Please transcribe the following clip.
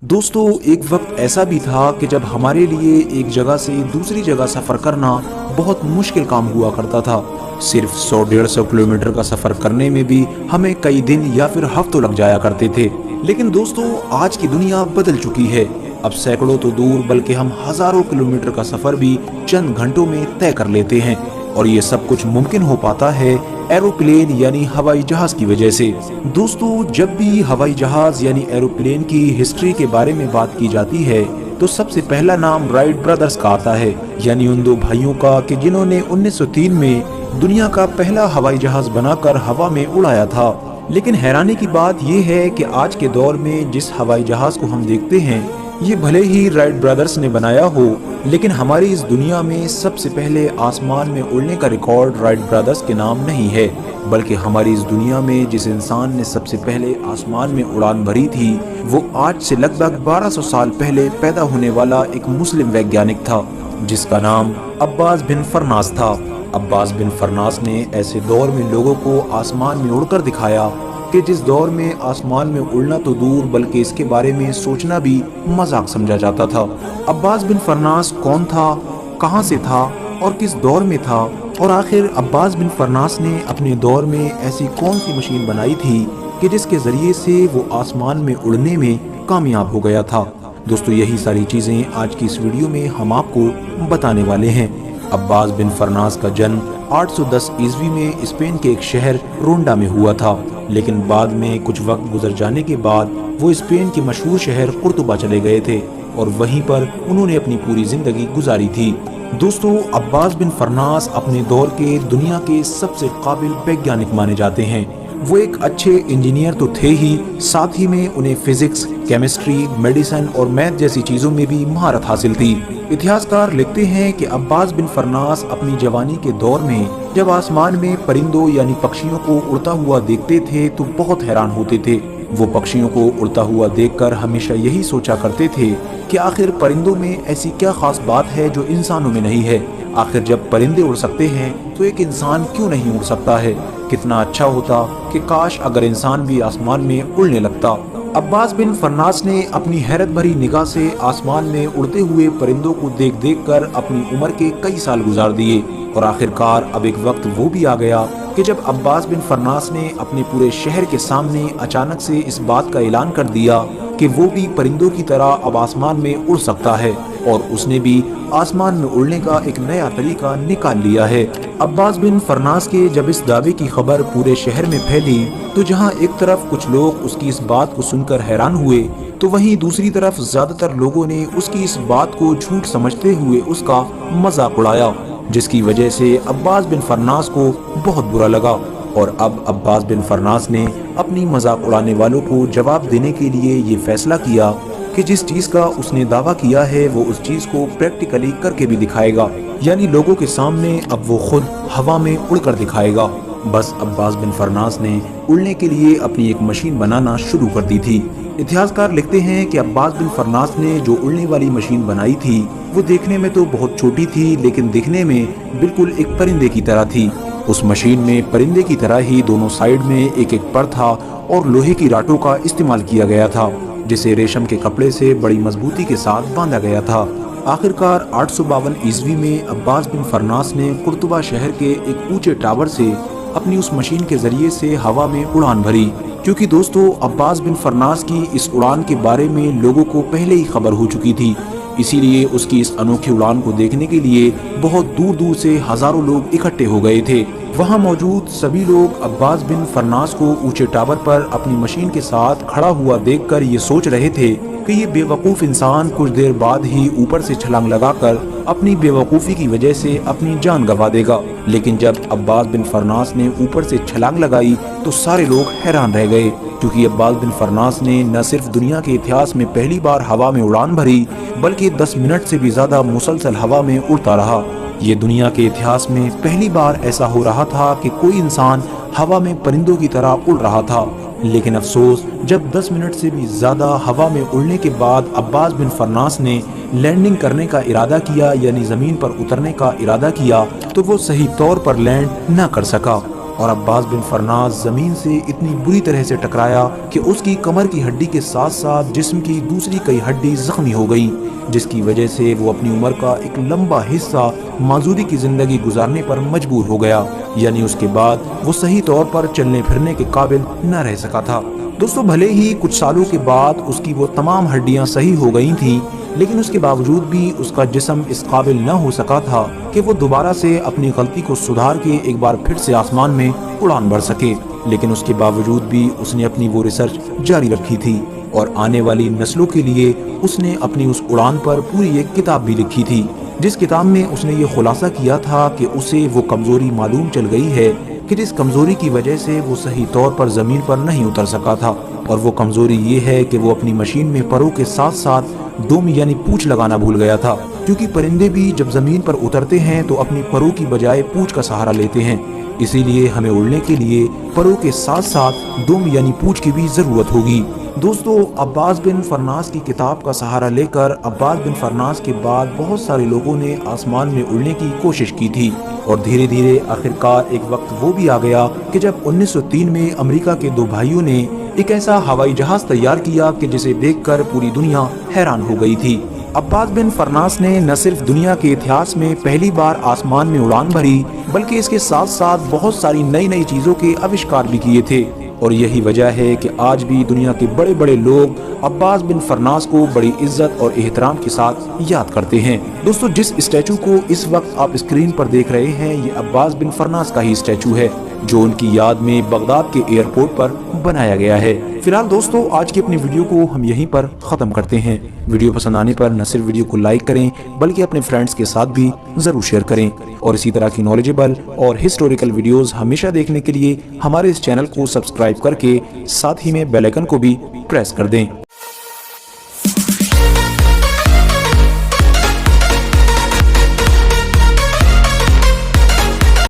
दोस्तों, एक वक्त ऐसा भी था कि जब हमारे लिए एक जगह से दूसरी जगह सफ़र करना बहुत मुश्किल काम हुआ करता था। सिर्फ 100-150 किलोमीटर का सफ़र करने में भी हमें कई दिन या फिर हफ्तों लग जाया करते थे। लेकिन दोस्तों, आज की दुनिया बदल चुकी है। अब सैकड़ों तो दूर बल्कि हम हज़ारों किलोमीटर का सफ़र भी चंद घंटों में तय कर लेते हैं। और ये सब कुछ मुमकिन हो पाता है एरोप्लेन यानी हवाई जहाज की वजह से। दोस्तों, जब भी हवाई जहाज यानी एरोप्लेन की हिस्ट्री के बारे में बात की जाती है तो सबसे पहला नाम राइट ब्रदर्स का आता है, यानी उन दो भाइयों का कि जिन्होंने 1903 में दुनिया का पहला हवाई जहाज बनाकर हवा में उड़ाया था। लेकिन हैरानी की बात यह है कि आज के दौर में जिस हवाई जहाज को हम देखते हैं, ये भले ही राइट ब्रदर्स ने बनाया हो, लेकिन हमारी इस दुनिया में सबसे पहले आसमान में उड़ने का रिकॉर्ड राइट ब्रदर्स के नाम नहीं है, बल्कि हमारी इस दुनिया में जिस इंसान ने सबसे पहले आसमान में उड़ान भरी थी वो आज से लगभग 1200 साल पहले पैदा होने वाला एक मुस्लिम वैज्ञानिक था, जिसका नाम अब्बास बिन फरनास था। अब्बास बिन फरनास ने ऐसे दौर में लोगों को आसमान में उड़कर दिखाया कि जिस दौर में आसमान में उड़ना तो दूर बल्कि इसके बारे में सोचना भी मजाक समझा जाता था। अब्बास बिन फरनास कौन था, कहां से था और किस दौर में था, और आखिर अब्बास बिन फरनास ने अपने दौर में ऐसी कौन सी मशीन बनाई थी कि जिसके जरिए से वो आसमान में उड़ने में कामयाब हो गया था। दोस्तों, यही सारी चीजें आज की इस वीडियो में हम आपको बताने वाले हैं। अब्बास बिन फरनास का जन्म 810 ईस्वी में स्पेन के एक शहर रोंडा में हुआ था, लेकिन बाद में कुछ वक्त गुजर जाने के बाद वो स्पेन के मशहूर शहर कुर्तुबा चले गए थे और वहीं पर उन्होंने अपनी पूरी जिंदगी गुजारी थी। दोस्तों, अब्बास बिन फरनास अपने दौर के दुनिया के सबसे काबिल वैज्ञानिक माने जाते हैं। वो एक अच्छे इंजीनियर तो थे ही, साथ ही में उन्हें फिजिक्स, केमिस्ट्री, मेडिसिन और मैथ जैसी चीजों में भी महारत हासिल थी। इतिहासकार लिखते हैं कि अब्बास बिन फरनास अपनी जवानी के दौर में जब आसमान में परिंदों यानी पक्षियों को उड़ता हुआ देखते थे तो बहुत हैरान होते थे। वो पक्षियों को उड़ता हुआ देखकर हमेशा यही सोचा करते थे कि आखिर परिंदों में ऐसी क्या खास बात है जो इंसानों में नहीं है। आखिर जब परिंदे उड़ सकते हैं तो एक इंसान क्यों नहीं उड़ सकता है। कितना अच्छा होता कि काश अगर इंसान भी आसमान में उड़ने लगता। अब्बास बिन फरनास ने अपनी हैरत भरी निगाह से आसमान में उड़ते हुए परिंदों को देख देख कर अपनी उम्र के कई साल गुजार दिए और आखिरकार अब एक वक्त वो भी आ गया कि जब अब्बास बिन फरनास ने अपने पूरे शहर के सामने अचानक से इस बात का ऐलान कर दिया कि वो भी परिंदों की तरह अब आसमान में उड़ सकता है, और उसने भी आसमान में उड़ने का एक नया तरीका निकाल लिया है। अब्बास बिन फरनास के जब इस दावे की खबर पूरे शहर में फैली तो जहां एक तरफ कुछ लोग उसकी इस बात को सुनकर हैरान हुए तो वहीं दूसरी तरफ ज्यादातर लोगों ने उसकी इस बात को झूठ समझते हुए उसका मजाक उड़ाया, जिसकी वजह से अब्बास बिन फरनास को बहुत बुरा लगा। और अब अब्बास बिन फरनास ने अपनी मजाक उड़ाने वालों को जवाब देने के लिए ये फैसला किया कि जिस चीज का उसने दावा किया है वो उस चीज को प्रैक्टिकली करके भी दिखाएगा, यानी लोगों के सामने अब वो खुद हवा में उड़कर दिखाएगा। बस अब्बास बिन फरनास ने उड़ने के लिए अपनी एक मशीन बनाना शुरू कर दी थी। इतिहासकार लिखते हैं कि अब्बास बिन फरनास ने जो उड़ने वाली मशीन बनाई थी वो देखने में तो बहुत छोटी थी, लेकिन दिखने में बिल्कुल एक परिंदे की तरह थी। उस मशीन में परिंदे की तरह ही दोनों साइड में एक एक पर था और लोहे की राटों का इस्तेमाल किया गया था, जिसे रेशम के कपड़े से बड़ी मजबूती के साथ बांधा गया था। आखिरकार 852 ईस्वी में अब्बास बिन फरनास ने कुर्तुबा शहर के एक ऊंचे टावर से अपनी उस मशीन के जरिए से हवा में उड़ान भरी। क्योंकि दोस्तों, अब्बास बिन फरनास की इस उड़ान के बारे में लोगों को पहले ही खबर हो चुकी थी, इसीलिए उसकी इस अनोखी उड़ान को देखने के लिए बहुत दूर दूर से हजारों लोग इकट्ठे हो गए थे। वहां मौजूद सभी लोग अब्बास बिन फरनास को ऊंचे टावर पर अपनी मशीन के साथ खड़ा हुआ देखकर ये सोच रहे थे कि ये बेवकूफ इंसान कुछ देर बाद ही ऊपर से छलांग लगाकर अपनी बेवकूफी की वजह से अपनी जान गंवा देगा। लेकिन जब अब्बास बिन फरनास ने ऊपर से छलांग लगाई तो सारे लोग हैरान रह गए, क्योंकि अब्बास बिन फरनास ने न सिर्फ दुनिया के इतिहास में पहली बार हवा में उड़ान भरी बल्कि 10 मिनट से भी ज्यादा मुसलसल हवा में उड़ता रहा। ये दुनिया के इतिहास में पहली बार ऐसा हो रहा था कि कोई इंसान हवा में परिंदों की तरह उड़ रहा था। लेकिन अफसोस, जब 10 मिनट से भी ज्यादा हवा में उड़ने के बाद अब्बास बिन फरनास ने लैंडिंग करने का इरादा किया, यानी जमीन पर उतरने का इरादा किया, तो वो सही तौर पर लैंड न कर सका। اور عباس بن فرناس زمین سے اتنی بری طرح سے ٹکرایا کہ اس کی کمر کی ہڈی کے ساتھ ساتھ جسم کی دوسری کئی ہڈی زخمی ہو گئی، جس کی وجہ سے وہ اپنی عمر کا ایک لمبا حصہ معذوری کی زندگی گزارنے پر مجبور ہو گیا، یعنی اس کے بعد وہ صحیح طور پر چلنے پھرنے کے قابل نہ رہ سکا تھا۔ دوستو بھلے ہی کچھ سالوں کے بعد اس کی وہ تمام ہڈیاں صحیح ہو گئی تھیں، لیکن اس کے باوجود بھی اس کا جسم اس قابل نہ ہو سکا تھا کہ وہ دوبارہ سے اپنی غلطی کو سدھار کے ایک بار پھر سے آسمان میں اڑان بھر سکے۔ لیکن اس کے باوجود بھی اس نے اپنی وہ ریسرچ جاری رکھی تھی اور آنے والی نسلوں کے لیے اس نے اپنی اس اڑان پر پوری ایک کتاب بھی لکھی تھی، جس کتاب میں اس نے یہ خلاصہ کیا تھا کہ اسے وہ کمزوری معلوم چل گئی ہے کہ جس کمزوری کی وجہ سے وہ صحیح طور پر زمین پر نہیں اتر سکا تھا، اور وہ کمزوری یہ ہے کہ وہ اپنی مشین میں پروں کے ساتھ ساتھ دم یعنی پونچھ لگانا بھول گیا تھا، کیونکہ پرندے بھی جب زمین پر اترتے ہیں تو اپنی پروں کی بجائے پونچھ کا سہارا لیتے ہیں، اسی لیے ہمیں اڑنے کے لیے پروں کے ساتھ ساتھ دم یعنی پونچھ کی بھی ضرورت ہوگی۔ دوستو عباس بن فرناس کی کتاب کا سہارا لے کر عباس بن فرناس کے بعد بہت سارے لوگوں نے آسمان میں اڑنے کی کوشش کی تھی، اور دھیرے دھیرے آخرکار ایک وقت وہ بھی آ گیا کہ جب 1903 میں امریکہ کے دو بھائیوں نے ایک ایسا ہوائی جہاز تیار کیا کہ جسے دیکھ کر پوری دنیا حیران ہو گئی تھی۔ عباس بن فرناس نے نہ صرف دنیا کے اتہاس میں پہلی بار آسمان میں اڑان بھری، بلکہ اس کے ساتھ ساتھ بہت ساری نئی نئی چیزوں کے آوشکار بھی کیے تھے، اور یہی وجہ ہے کہ آج بھی دنیا کے بڑے بڑے لوگ عباس بن فرناس کو بڑی عزت اور احترام کے ساتھ یاد کرتے ہیں۔ دوستو جس اسٹیچو کو اس وقت آپ اسکرین پر دیکھ رہے ہیں یہ عباس بن فرناس کا ہی اسٹیچو ہے، جو ان کی یاد میں بغداد کے ایئرپورٹ پر بنایا گیا ہے۔ فی الحال دوستو آج کی اپنی ویڈیو کو ہم یہیں پر ختم کرتے ہیں۔ ویڈیو پسند آنے پر نہ صرف ویڈیو کو لائک کریں بلکہ اپنے فرینڈز کے ساتھ بھی ضرور شیئر کریں، اور اسی طرح کی نالجبل اور ہسٹوریکل ویڈیوز ہمیشہ دیکھنے کے لیے ہمارے اس چینل کو سبسکرائب کر کے ساتھ ہی میں بیل آئیکن کو بھی پریس کر دیں۔